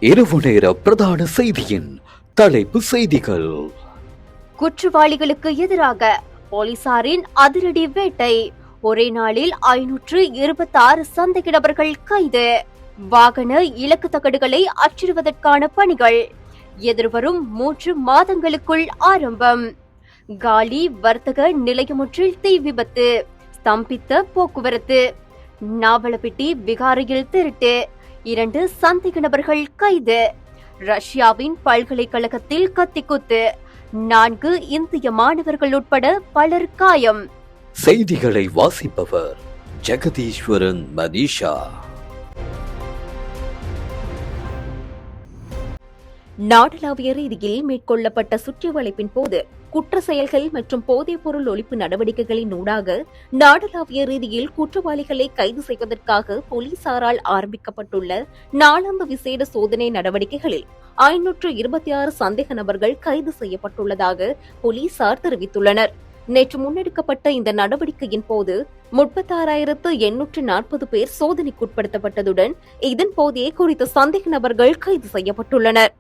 இரவு நேர பிரதான செய்தியின் தலைப்பு செய்திகள். குற்றவாளிகளுக்கு எதிராக போலீசாரின் அதிரடி வேட்டை. ஒரே நாளில் 526 சந்தேக நபர்கள் கைது. வாகன இலக்கு தகடுகளை அச்சிடுவதற்கான பணிகள் எதிர்வரும் 3 மாதங்களுக்குள் ஆரம்பம். காலி வர்த்தக நிலையமொன்றில் தீ விபத்து, ஸ்தம்பித்த போக்குவரத்து. நாவலப்பிட்டி விகாரையில் திருட்டு, 2 சந்தேக நபர்கள் கைது. ரஷ்யாவின் பல்கலைக்கழகத்தில் கத்திக்குத்து, 4 இந்திய மாணவர்கள் உட்பட பலர் காயம். செய்திகளை வாசிப்பவர் ஜெகதீஸ்வரன் மனிஷா. நாடளாவிய ரீதியில் மேற்கொள்ளப்பட்ட சுற்றிவளைப்பின் போது குற்ற செயல்கள் மற்றும் போதைப் பொருள் ஒழிப்பு நடவடிக்கைகளின் ஊடாக நாடளாவிய ரீதியில் குற்றவாளிகளை கைது செய்வதற்காக போலீசாரால் ஆரம்பிக்கப்பட்டுள்ள நாளாந்த விசேட சோதனை நடவடிக்கைகளில் 526 சந்தேக நபர்கள் கைது செய்யப்பட்டுள்ளதாக போலீசார் தெரிவித்துள்ளனர். நேற்று முன்னெடுக்கப்பட்ட இந்த நடவடிக்கையின் போது 36,840 பேர் சோதனைக்குட்படுத்தப்பட்டதுடன் இதன் போதே குறித்த சந்தேக நபர்கள் கைது செய்யப்பட்டுள்ளனர்.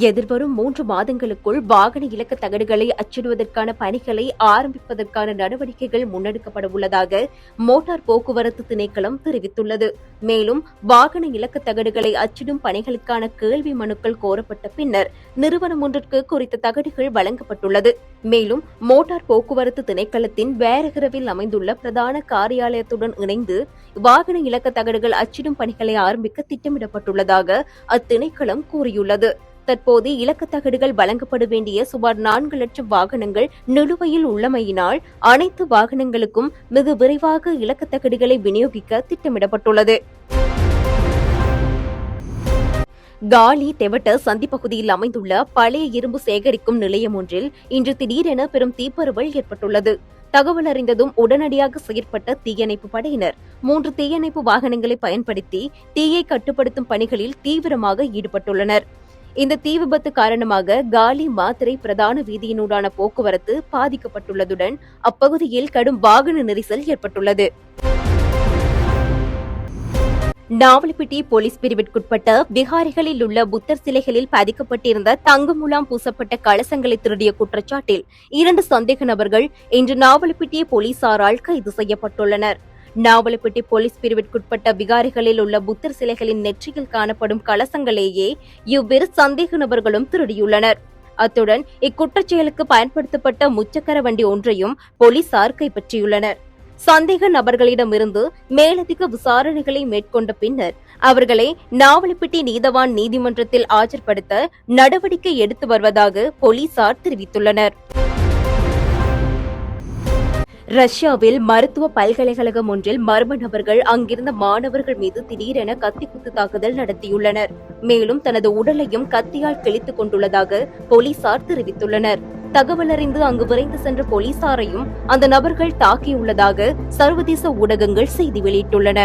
எதிர்வரும் 3 மாதங்களுக்குள் வாகன இலக்க தகடுகளை அச்சிடுவதற்கான பணிகளை ஆரம்பிப்பதற்கான நடவடிக்கைகள் முன்னெடுக்கப்பட உள்ளதாக மோட்டார் போக்குவரத்து திணைக்களம் தெரிவித்துள்ளது. மேலும் வாகன இலக்க தகடுகளை அச்சிடும் பணிகளுக்கான கேள்வி மனுக்கள் கோரப்பட்ட பின்னர் நிறுவனம் ஒன்றிற்கு குறித்த தகடுகள் வழங்கப்பட்டுள்ளது. மேலும் மோட்டார் போக்குவரத்து திணைக்களத்தின் வேரகரவில் அமைந்துள்ள பிரதான காரியாலயத்துடன் இணைந்து வாகன இலக்க தகடுகள் அச்சிடும் பணிகளை ஆரம்பிக்க திட்டமிடப்பட்டுள்ளதாக அத்திணைக்களம் கூறியுள்ளது. தற்போது இலக்க தகடுகள் வழங்கப்பட வேண்டிய சுமார் 4 லட்சம் வாகனங்கள் நிலுவையில் உள்ளமையினால் அனைத்து வாகனங்களுக்கும் மிக விரைவாக இலக்க தகடுகளை விநியோகிக்க திட்டமிடப்பட்டுள்ளது. காலி தெவட்ட சந்தி பகுதியில் அமைந்துள்ள பழைய இரும்பு சேகரிக்கும் நிலையம் ஒன்றில் இன்று திடீரென பெரும் தீப்பரவல் ஏற்பட்டுள்ளது. தகவல் அறிந்ததும் உடனடியாக செயற்பட்ட தீயணைப்பு படையினர் 3 தீயணைப்பு வாகனங்களை பயன்படுத்தி தீயை கட்டுப்படுத்தும் பணிகளில் தீவிரமாக ஈடுபட்டுள்ளனர். இந்த தீ விபத்து காரணமாக காலி மாத்திரை பிரதான வீதியினூடான போக்குவரத்து பாதிக்கப்பட்டுள்ளதுடன் அப்பகுதியில் கடும் வாகன நெரிசல் ஏற்பட்டுள்ளது. நாவலப்பிட்டி போலீஸ் பிரிவிற்குட்பட்ட விகாரிகளில் உள்ள புத்தர் சிலைகளில் பதிக்கப்பட்டிருந்த தங்க முலாம் பூசப்பட்ட கலசங்களை திருடிய குற்றச்சாட்டில் 2 சந்தேக நபர்கள் இன்று நாவலப்பிட்டி போலீசாரால் கைது செய்யப்பட்டுள்ளனர். நாவலப்பிட்டி போலீஸ் பிரிவிற்குட்பட்ட விகாரிகளில் உள்ள புத்தர் சிலைகளின் நெற்றியில் காணப்படும் கலசங்களையே இவ்விரு சந்தேக நபர்களும் திருடியுள்ளனர். அத்துடன் இக்குற்றச்செயலுக்கு பயன்படுத்தப்பட்ட முச்சக்கர வண்டி ஒன்றையும் போலீசார் கைப்பற்றியுள்ளனர். சந்தேக நபர்களிடமிருந்து மேலதிக விசாரணைகளை மேற்கொண்ட பின்னர் அவர்களை நாவலப்பிட்டி நீதவான் நீதிமன்றத்தில் ஆஜர்படுத்த நடவடிக்கை எடுத்து வருவதாக போலீசார் தெரிவித்துள்ளனர். ரஷ்யாவில் மருத்துவ பல்கலைக்கழகம் ஒன்றில் மர்ம நபர்கள் அங்கிருந்த மாணவர்கள் மீது திடீரென கத்திக்குத்து தாக்குதல் நடத்தியுள்ளனர். மேலும் தனது உடலையும் கத்தியால் கிழித்துக் கொண்டுள்ளதாக போலீசார் தெரிவித்துள்ளனர். தகவல் அறிந்து அங்கு விரைந்து சென்ற போலீசாரையும் அந்த நபர்கள் தாக்கியுள்ளதாக சர்வதேச ஊடகங்கள் செய்தி வெளியிட்டுள்ளன.